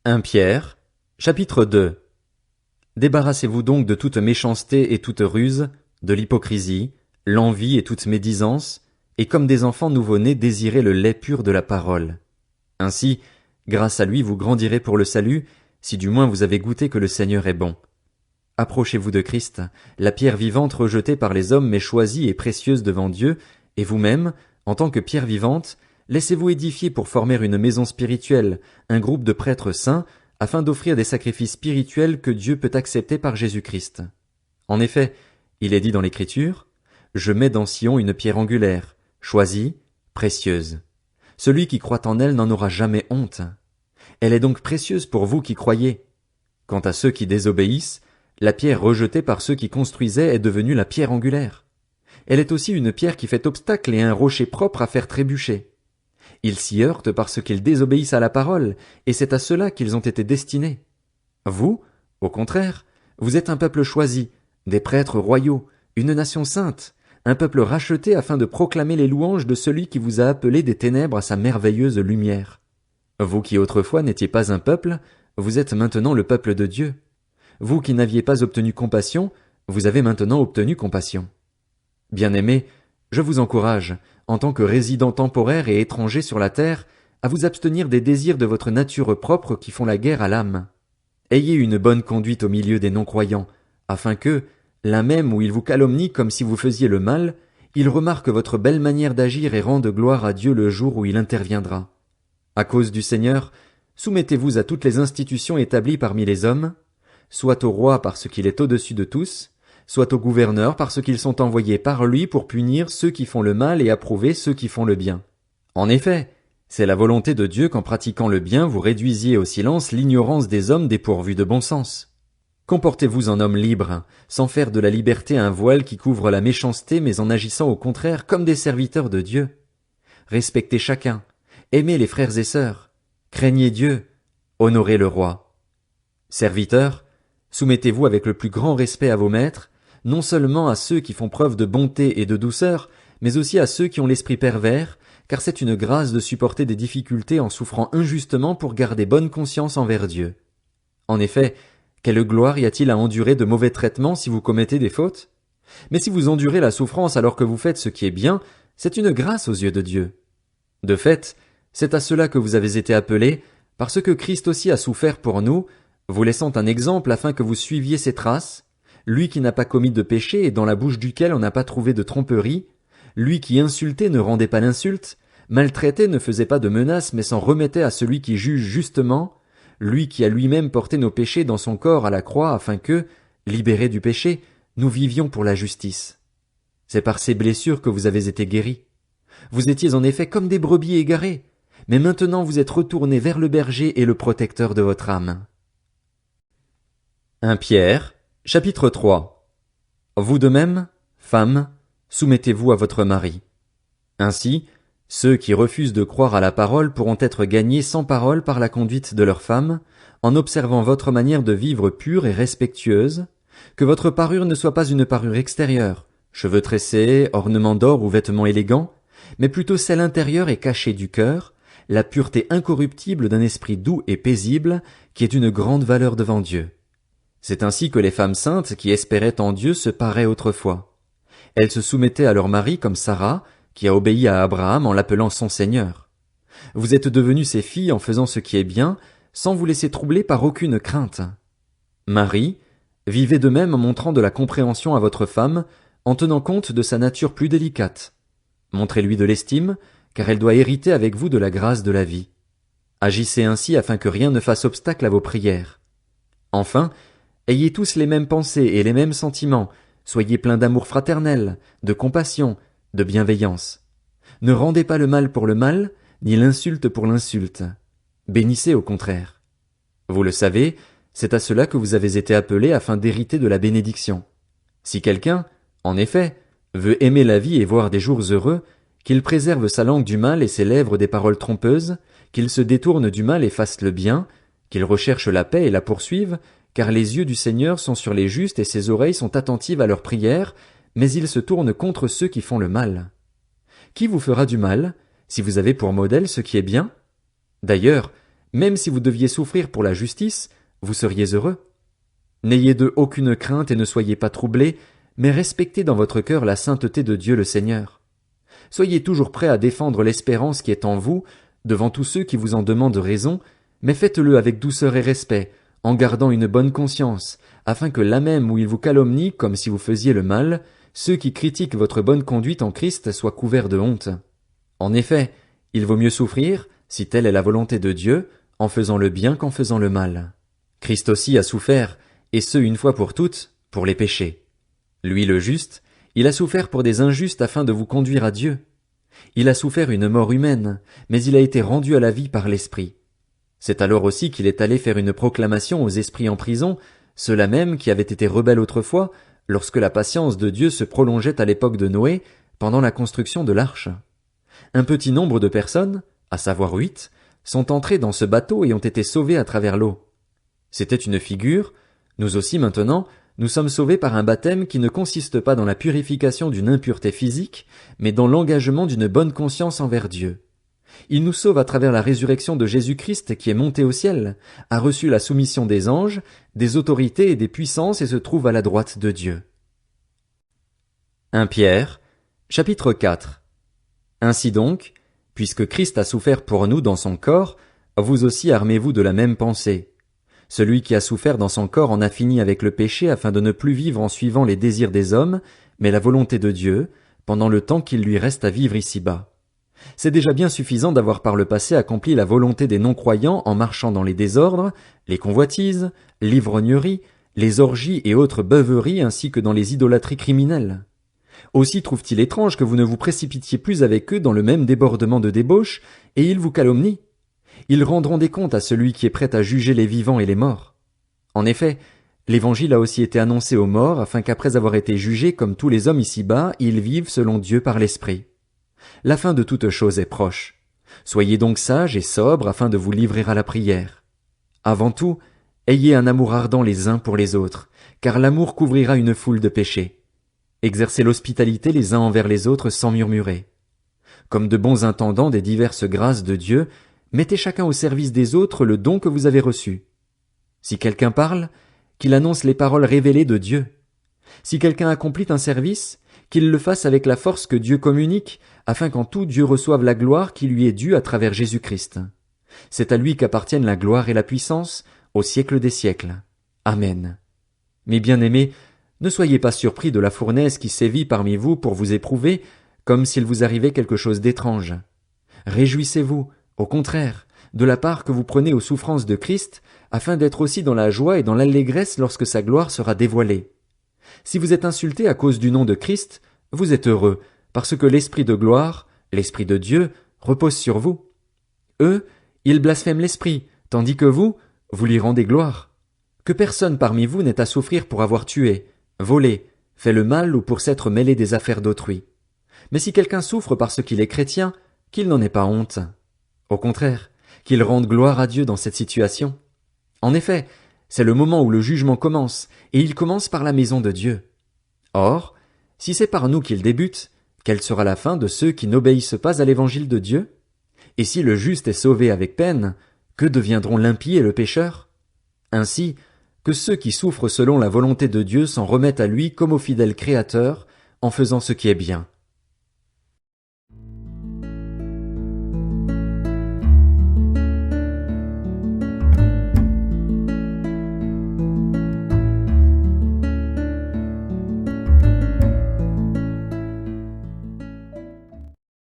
1 Pierre, chapitre 2. Débarrassez-vous donc de toute méchanceté et toute ruse, de l'hypocrisie, l'envie et toute médisance, et comme des enfants nouveau-nés désirez le lait pur de la parole. Ainsi, grâce à lui vous grandirez pour le salut, si du moins vous avez goûté que le Seigneur est bon. Approchez-vous de Christ, la pierre vivante rejetée par les hommes mais choisie et précieuse devant Dieu, et vous-même, en tant que pierre vivante, laissez-vous édifier pour former une maison spirituelle, un groupe de prêtres saints, afin d'offrir des sacrifices spirituels que Dieu peut accepter par Jésus-Christ. En effet, il est dit dans l'Écriture, « Je mets dans Sion une pierre angulaire, choisie, précieuse. Celui qui croit en elle n'en aura jamais honte. Elle est donc précieuse pour vous qui croyez. Quant à ceux qui désobéissent, la pierre rejetée par ceux qui construisaient est devenue la pierre angulaire. Elle est aussi une pierre qui fait obstacle et un rocher propre à faire trébucher. Ils s'y heurtent parce qu'ils désobéissent à la parole, et c'est à cela qu'ils ont été destinés. Vous, au contraire, vous êtes un peuple choisi, des prêtres royaux, une nation sainte, un peuple racheté afin de proclamer les louanges de celui qui vous a appelé des ténèbres à sa merveilleuse lumière. Vous qui autrefois n'étiez pas un peuple, vous êtes maintenant le peuple de Dieu. Vous qui n'aviez pas obtenu compassion, vous avez maintenant obtenu compassion. Bien-aimés, je vous encourage, en tant que résidents temporaires et étrangers sur la terre, à vous abstenir des désirs de votre nature propre qui font la guerre à l'âme. Ayez une bonne conduite au milieu des non-croyants, afin que, là même où ils vous calomnient comme si vous faisiez le mal, ils remarquent votre belle manière d'agir et rendent gloire à Dieu le jour où il interviendra. À cause du Seigneur, soumettez-vous à toutes les institutions établies parmi les hommes, soit au roi parce qu'il est au-dessus de tous, soit aux gouverneurs parce qu'ils sont envoyés par lui pour punir ceux qui font le mal et approuver ceux qui font le bien. En effet, c'est la volonté de Dieu qu'en pratiquant le bien vous réduisiez au silence l'ignorance des hommes dépourvus de bon sens. Comportez-vous en homme libre, sans faire de la liberté un voile qui couvre la méchanceté mais en agissant au contraire comme des serviteurs de Dieu. Respectez chacun, aimez les frères et sœurs, craignez Dieu, honorez le roi. Serviteurs, soumettez-vous avec le plus grand respect à vos maîtres, non seulement à ceux qui font preuve de bonté et de douceur, mais aussi à ceux qui ont l'esprit pervers, car c'est une grâce de supporter des difficultés en souffrant injustement pour garder bonne conscience envers Dieu. En effet, quelle gloire y a-t-il à endurer de mauvais traitements si vous commettez des fautes? Mais si vous endurez la souffrance alors que vous faites ce qui est bien, c'est une grâce aux yeux de Dieu. De fait, c'est à cela que vous avez été appelés, parce que Christ aussi a souffert pour nous, vous laissant un exemple afin que vous suiviez ses traces, lui qui n'a pas commis de péché et dans la bouche duquel on n'a pas trouvé de tromperie, lui qui insultait ne rendait pas l'insulte, maltraitait ne faisait pas de menaces mais s'en remettait à celui qui juge justement, lui qui a lui-même porté nos péchés dans son corps à la croix afin que, libérés du péché, nous vivions pour la justice. C'est par ces blessures que vous avez été guéris. Vous étiez en effet comme des brebis égarées, mais maintenant vous êtes retournés vers le berger et le protecteur de votre âme. 1 Pierre, chapitre 3. Vous de même, femmes, soumettez-vous à votre mari. Ainsi, ceux qui refusent de croire à la parole pourront être gagnés sans parole par la conduite de leurs femmes, en observant votre manière de vivre pure et respectueuse, que votre parure ne soit pas une parure extérieure, cheveux tressés, ornements d'or ou vêtements élégants, mais plutôt celle intérieure et cachée du cœur, la pureté incorruptible d'un esprit doux et paisible, qui est une grande valeur devant Dieu. C'est ainsi que les femmes saintes qui espéraient en Dieu se paraient autrefois. Elles se soumettaient à leur mari comme Sarah, qui a obéi à Abraham en l'appelant son Seigneur. Vous êtes devenues ses filles en faisant ce qui est bien, sans vous laisser troubler par aucune crainte. Marie, vivez de même en montrant de la compréhension à votre femme, en tenant compte de sa nature plus délicate. Montrez-lui de l'estime, car elle doit hériter avec vous de la grâce de la vie. Agissez ainsi afin que rien ne fasse obstacle à vos prières. Enfin, ayez tous les mêmes pensées et les mêmes sentiments, soyez pleins d'amour fraternel, de compassion, de bienveillance. Ne rendez pas le mal pour le mal, ni l'insulte pour l'insulte. Bénissez au contraire. Vous le savez, c'est à cela que vous avez été appelés afin d'hériter de la bénédiction. Si quelqu'un, en effet, veut aimer la vie et voir des jours heureux, qu'il préserve sa langue du mal et ses lèvres des paroles trompeuses, qu'il se détourne du mal et fasse le bien, qu'il recherche la paix et la poursuive, car les yeux du Seigneur sont sur les justes et ses oreilles sont attentives à leurs prières, mais il se tourne contre ceux qui font le mal. Qui vous fera du mal, si vous avez pour modèle ce qui est bien? D'ailleurs, Même si vous deviez souffrir pour la justice, vous seriez heureux. N'ayez d'eux aucune crainte et ne soyez pas troublés, mais respectez dans votre cœur la sainteté de Dieu le Seigneur. Soyez toujours prêts à défendre l'espérance qui est en vous, devant tous ceux qui vous en demandent raison, mais faites-le avec douceur et respect, en gardant une bonne conscience, afin que là même où ils vous calomnient comme si vous faisiez le mal, ceux qui critiquent votre bonne conduite en Christ soient couverts de honte. En effet, il vaut mieux souffrir, si telle est la volonté de Dieu, en faisant le bien qu'en faisant le mal. Christ aussi a souffert, et ce une fois pour toutes, pour les péchés. Lui le juste, il a souffert pour des injustes afin de vous conduire à Dieu. Il a souffert une mort humaine, mais il a été rendu à la vie par l'Esprit. C'est alors aussi qu'il est allé faire une proclamation aux esprits en prison, ceux-là même qui avaient été rebelles autrefois, lorsque la patience de Dieu se prolongeait à l'époque de Noé, pendant la construction de l'arche. Un petit nombre de personnes, à savoir 8, sont entrés dans ce bateau et ont été sauvés à travers l'eau. C'était une figure, nous aussi maintenant, nous sommes sauvés par un baptême qui ne consiste pas dans la purification d'une impureté physique, mais dans l'engagement d'une bonne conscience envers Dieu. Il nous sauve à travers la résurrection de Jésus-Christ qui est monté au ciel, a reçu la soumission des anges, des autorités et des puissances et se trouve à la droite de Dieu. 1 Pierre, chapitre 4. Ainsi donc, puisque Christ a souffert pour nous dans son corps, vous aussi armez-vous de la même pensée. Celui qui a souffert dans son corps en a fini avec le péché afin de ne plus vivre en suivant les désirs des hommes, mais la volonté de Dieu, pendant le temps qu'il lui reste à vivre ici-bas. C'est déjà bien suffisant d'avoir par le passé accompli la volonté des non-croyants en marchant dans les désordres, les convoitises, l'ivrognerie, les orgies et autres beuveries ainsi que dans les idolâtries criminelles. Aussi trouve-t-il étrange que vous ne vous précipitiez plus avec eux dans le même débordement de débauche, et ils vous calomnient. Ils rendront des comptes à celui qui est prêt à juger les vivants et les morts. En effet, l'Évangile a aussi été annoncé aux morts afin qu'après avoir été jugés comme tous les hommes ici-bas, ils vivent selon Dieu par l'Esprit. La fin de toute chose est proche. Soyez donc sages et sobres afin de vous livrer à la prière. Avant tout, ayez un amour ardent les uns pour les autres, car l'amour couvrira une foule de péchés. Exercez l'hospitalité les uns envers les autres sans murmurer. Comme de bons intendants des diverses grâces de Dieu, mettez chacun au service des autres le don que vous avez reçu. Si quelqu'un parle, qu'il annonce les paroles révélées de Dieu. Si quelqu'un accomplit un service, qu'il le fasse avec la force que Dieu communique, afin qu'en tout Dieu reçoive la gloire qui lui est due à travers Jésus-Christ. C'est à lui qu'appartiennent la gloire et la puissance, au siècle des siècles. Amen. Mes bien-aimés, ne soyez pas surpris de la fournaise qui sévit parmi vous pour vous éprouver, comme s'il vous arrivait quelque chose d'étrange. Réjouissez-vous, au contraire, de la part que vous prenez aux souffrances de Christ, afin d'être aussi dans la joie et dans l'allégresse lorsque sa gloire sera dévoilée. Si vous êtes insultés à cause du nom de Christ, vous êtes heureux, parce que l'Esprit de gloire, l'Esprit de Dieu, repose sur vous. Eux, ils blasphèment l'Esprit, tandis que vous lui rendez gloire. Que personne parmi vous n'ait à souffrir pour avoir tué, volé, fait le mal ou pour s'être mêlé des affaires d'autrui. Mais si quelqu'un souffre parce qu'il est chrétien, qu'il n'en ait pas honte. Au contraire, qu'il rende gloire à Dieu dans cette situation. En effet, c'est le moment où le jugement commence, et il commence par la maison de Dieu. Or, si c'est par nous qu'il débute, quelle sera la fin de ceux qui n'obéissent pas à l'évangile de Dieu? Et si le juste est sauvé avec peine, que deviendront l'impie et le pécheur? Ainsi, que ceux qui souffrent selon la volonté de Dieu s'en remettent à lui comme au fidèle Créateur, en faisant ce qui est bien.